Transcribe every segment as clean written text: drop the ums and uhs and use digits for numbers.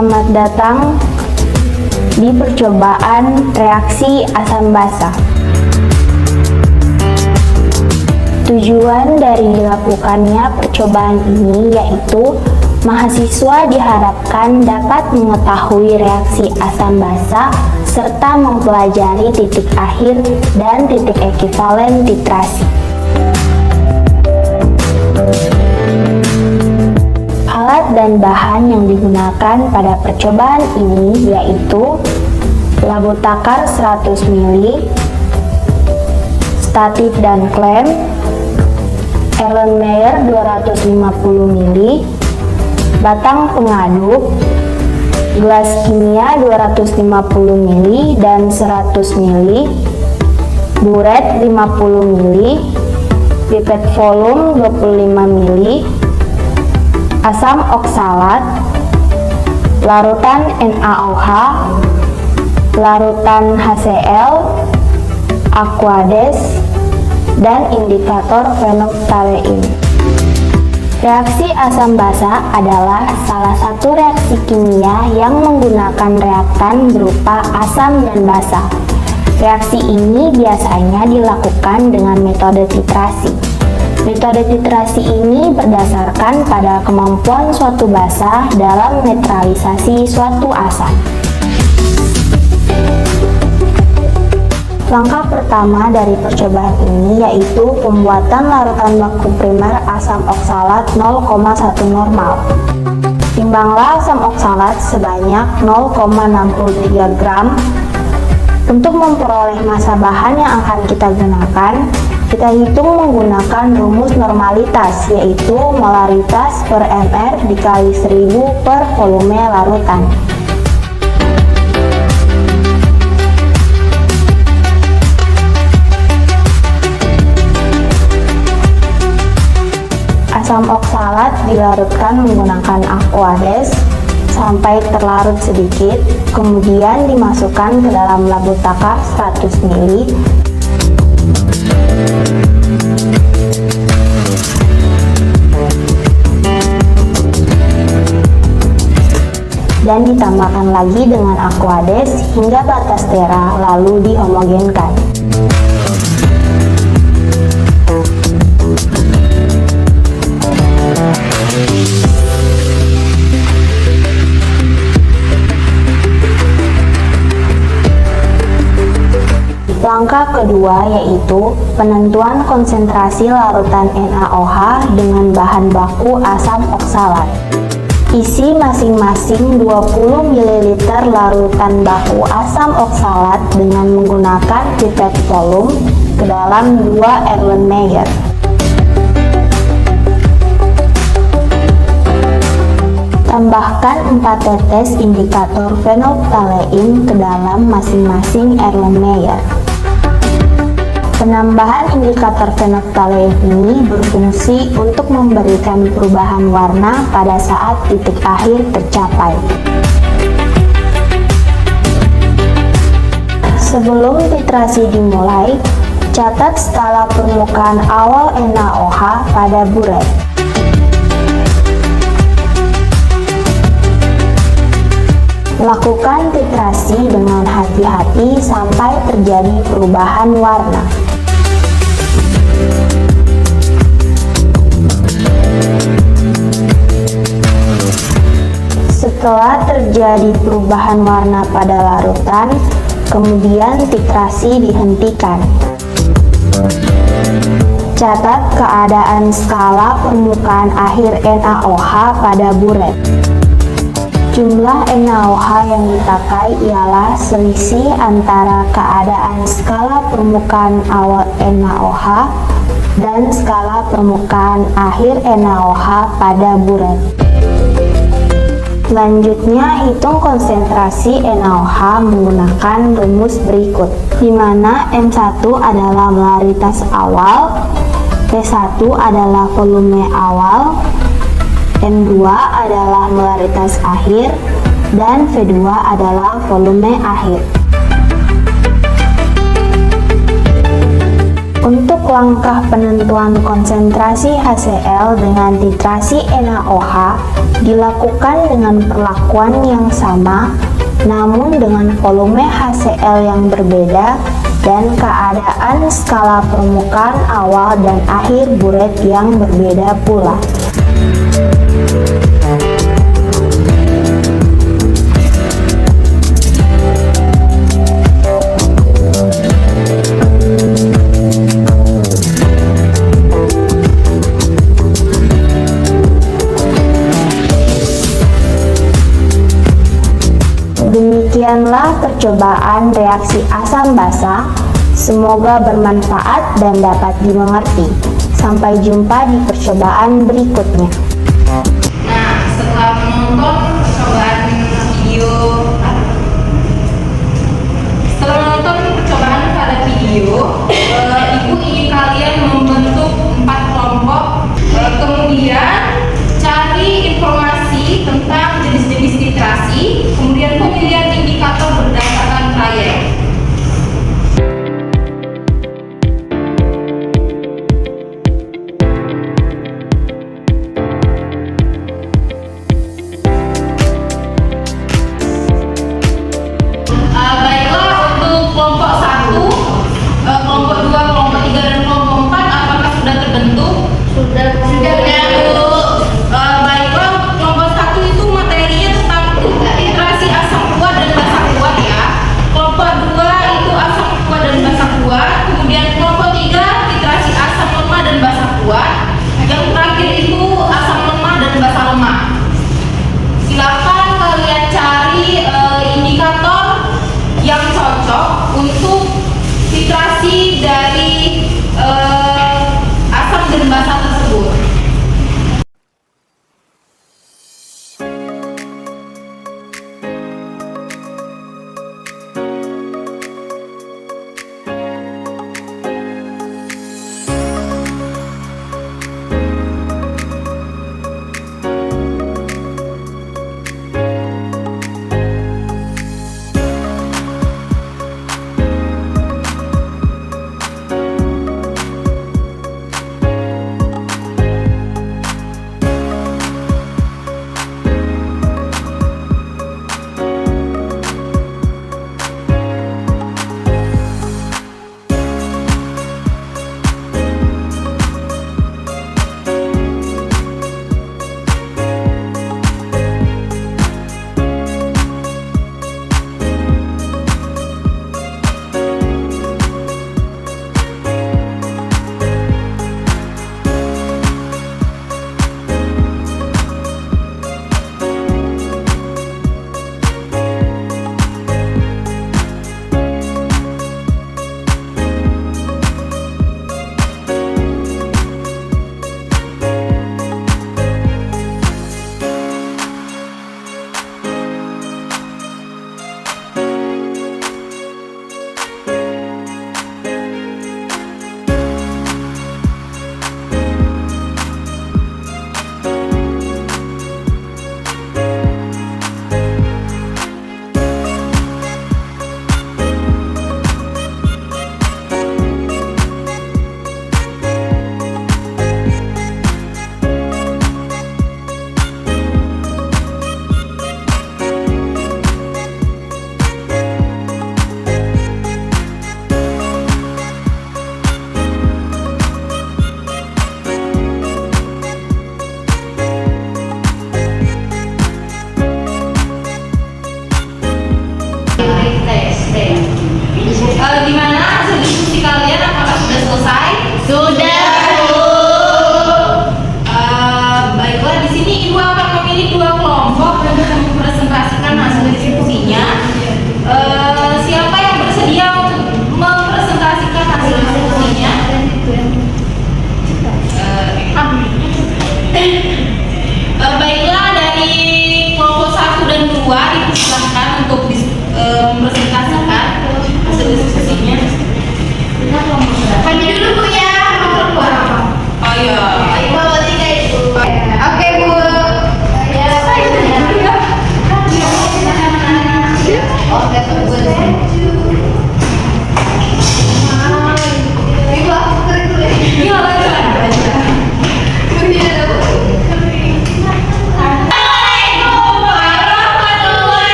Selamat datang di percobaan reaksi asam basa. Tujuan dari dilakukannya percobaan ini yaitu mahasiswa diharapkan dapat mengetahui reaksi asam basa serta mempelajari titik akhir dan titik ekivalen titrasi. Alat dan bahan yang digunakan pada percobaan ini yaitu labu takar 100 ml, statif dan klem, Erlenmeyer 250 ml, batang pengaduk, gelas kimia 250 ml dan 100 ml, buret 50 ml, pipet volume 25 ml, asam oksalat, larutan NaOH, larutan HCl, Aquades, dan indikator fenoftalein. Reaksi asam basa adalah salah satu reaksi kimia yang menggunakan reaktan berupa asam dan basa. Reaksi ini biasanya dilakukan dengan metode titrasi. Metode titrasi ini berdasarkan pada kemampuan suatu basa dalam netralisasi suatu asam. Langkah pertama dari percobaan ini yaitu pembuatan larutan baku primer asam oksalat 0,1 normal. Timbanglah asam oksalat sebanyak 0,63 gram. Untuk memperoleh massa bahan yang akan kita gunakan, kita hitung menggunakan rumus normalitas, yaitu molaritas per mR dikali 1000 per volume larutan. Asam oksalat dilarutkan menggunakan Aquades sampai terlarut sedikit, kemudian dimasukkan ke dalam labu takar 100 ml dan ditambahkan lagi dengan Aquades hingga batas tera, lalu dihomogenkan. Langkah kedua yaitu penentuan konsentrasi larutan NaOH dengan bahan baku asam oksalat. Isi masing-masing 20 ml larutan baku asam oksalat dengan menggunakan pipet volume ke dalam 2 Erlenmeyer. Tambahkan 4 tetes indikator fenoftalein ke dalam masing-masing Erlenmeyer. Penambahan indikator fenoftalein ini berfungsi untuk memberikan perubahan warna pada saat titik akhir tercapai. Sebelum titrasi dimulai, catat skala permukaan awal NaOH pada buret. Lakukan titrasi dengan hati-hati sampai terjadi perubahan warna. Setelah terjadi perubahan warna pada larutan, kemudian titrasi dihentikan. Catat keadaan skala permukaan akhir NaOH pada buret. Jumlah NaOH yang dipakai ialah selisih antara keadaan skala permukaan awal NaOH dan skala permukaan akhir NaOH pada buret. Selanjutnya, hitung konsentrasi NaOH menggunakan rumus berikut, di mana M1 adalah molaritas awal, P1 adalah volume awal, M2 adalah molaritas akhir, dan V2 adalah volume akhir. Untuk langkah penentuan konsentrasi HCl dengan titrasi NaOH dilakukan dengan perlakuan yang sama, namun dengan volume HCl yang berbeda dan keadaan skala permukaan awal dan akhir buret yang berbeda pula. Demikianlah percobaan reaksi asam basa. Semoga bermanfaat dan dapat dimengerti. Sampai jumpa di percobaan berikutnya. Nah, setelah menonton percobaan video, pada video, Ibu ingin kalian membentuk 4 kelompok, kemudian cari informasi tentang jenis-jenis titrasi, kemudian pemilihan indikator berdasarkan trayek.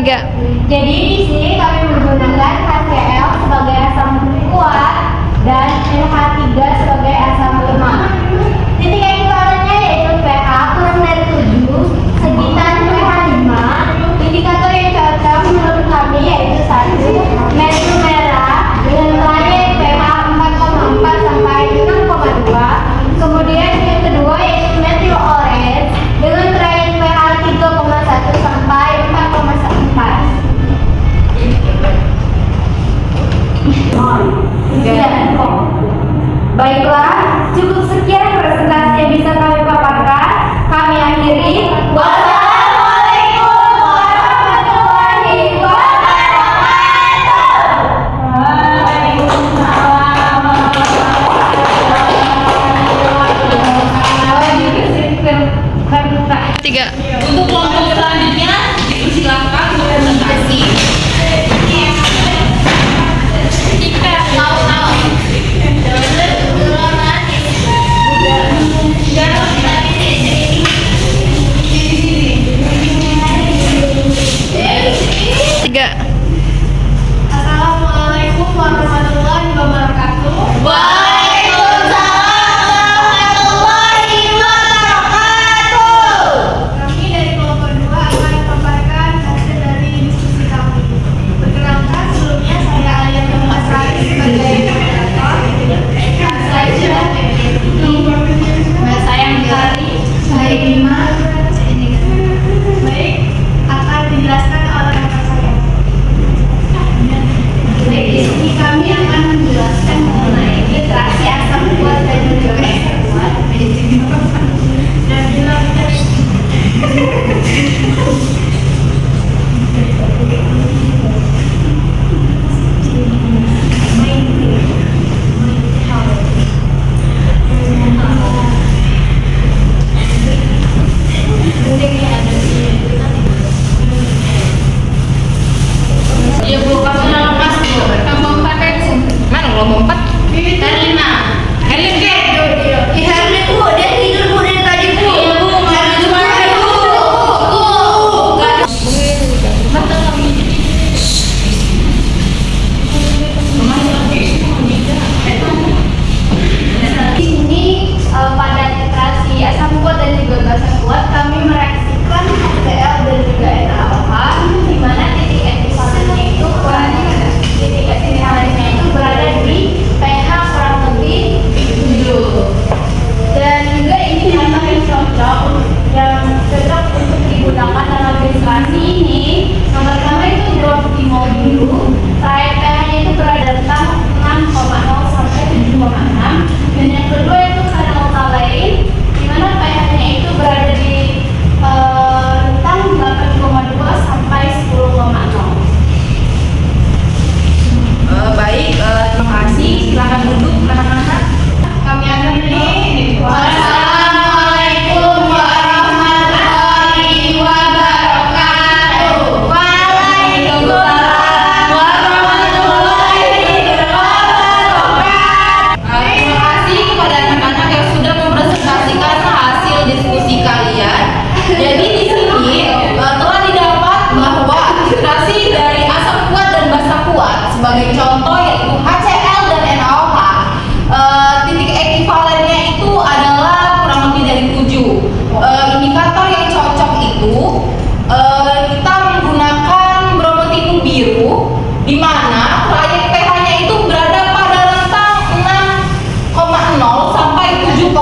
Jadi di sini kami menggunakan HCl sebagai asam kuat dan NH3 sebagai asam lemah. Titik ekuivalennya yaitu pH kurang dari 7, sekitar pH 5. Indikator yang cocok menurut kami yaitu 1. Metil merah dengan trayek pH 4,4 sampai 6,2. Kemudian yang kedua yaitu metil orange dengan trayek pH 3,1 sampai 4,4. Baiklah, cukup sekian presentasi yang bisa kami paparkan. Kami akhiri. Wassalamualaikum warahmatullahi wabarakatuh. Tiga. Untuk kelompok selanjutnya dipersilakan untuk presentasi. Assalamualaikum warahmatullahi wabarakatuh. Kami dari kelompok 2 akan memaparkan hasil dari diskusi kami. Perkenalkan, sebelumnya saya Alia Asrari sebagai moderator. Saya sudah saya Mentari, saya Bima. Baik, akan dijelaskan oleh rekan saya. Baik, di sini kami akan menjelaskan mengenai nitrasi asam kuat dan juga asam kuat. Dan bila Iya Bu, kasih nama Mas Bu. Kamu pakai mana kelompok 4? Herlina. Herlin ke? Herlin Bu, dia tidur Bu dari tadi Bu. Iya Bu, mana cuma Bu. Di sini pada nitrasi asam kuat dan juga basa kuat kami mereaksikan HCl dan juga NaOH, di mana titik ekuivalennya itu berada di pH kurang lebih 7. Dan juga indikator yang cocok untuk digunakan dalam nitrasi ini, yang pertama itu bromotimol biru, trayek pH-nya itu berada rentang 6,0 sampai 7,6, dan yang kedua itu phenolphthalein, di mana pH-nya itu berada di rentang 8,2 sampai 10,0. Baik, terima kasih. Silakan duduk anak-anak. Kami akhiri. Wassalamualaikum warahmatullahi wabarakatuh. Waalaikumsalam warahmatullahi wabarakatuh. Terima kasih kepada anak-anak yang sudah mempresentasikan hasil diskusi kalian. Jadi di sini telah didapat bahwa nitrasi dari asam kuat dan basa kuat sebagai contoh yaitu HCl dan NaOH, titik ekuivalennya itu adalah kurang lebih dari 7. Indikator yang cocok itu kita menggunakan bromotimol biru, di mana trayek pH-nya itu berada pada rentang 6,0 sampai 7,6.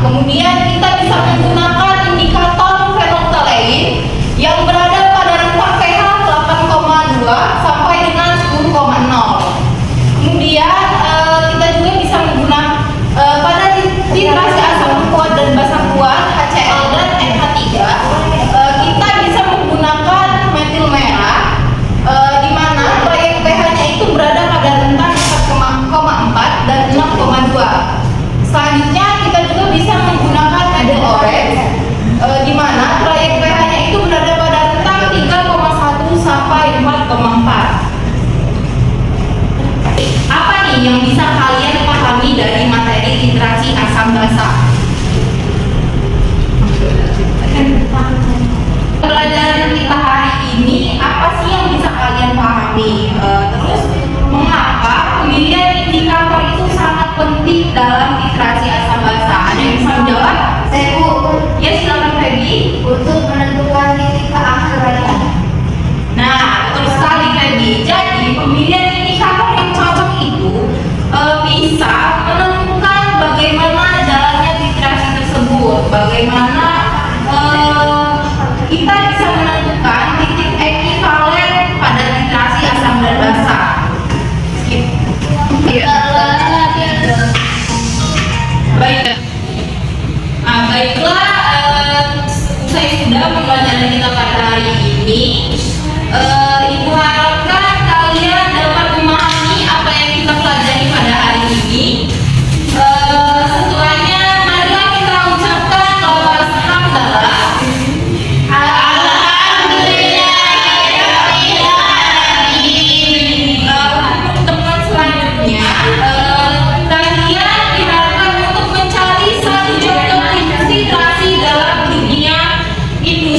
Kemudian kita bisa menggunakan indikator phenolphthalein yang berada pada rentang pH 8,2 sampai dengan 10,0. Kemudian kita juga bisa menggunakan pada nitrasi asam kuat dan basa kuat HCl dan NH3, kita bisa menggunakan metil merah, di mana trayek pH-nya itu berada pada rentang 4,4 dan 6,2. Selanjutnya kita juga bisa menggunakan metil orange, di mana trayek pH-nya itu berada pada rentang 3,1 sampai 4,4. Apa nih yang bisa kalian pahami dari materi nitrasi asam basa? Pelajaran kita hari ini apa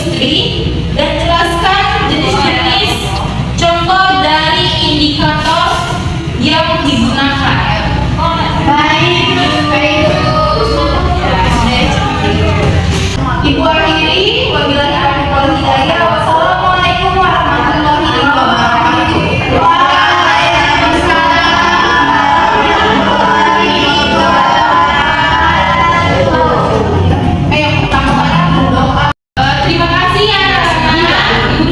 industri dan jelaskan jenis-jenis contoh dari indikator yang digunakan. Baik, Ibu akhiri, wabillahi taufiq wal hidayah. Wassalamualaikum warahmatullahi wabarakatuh. Ayo, pertama-tama berdoa. Terima kasih anak-anak, Ibu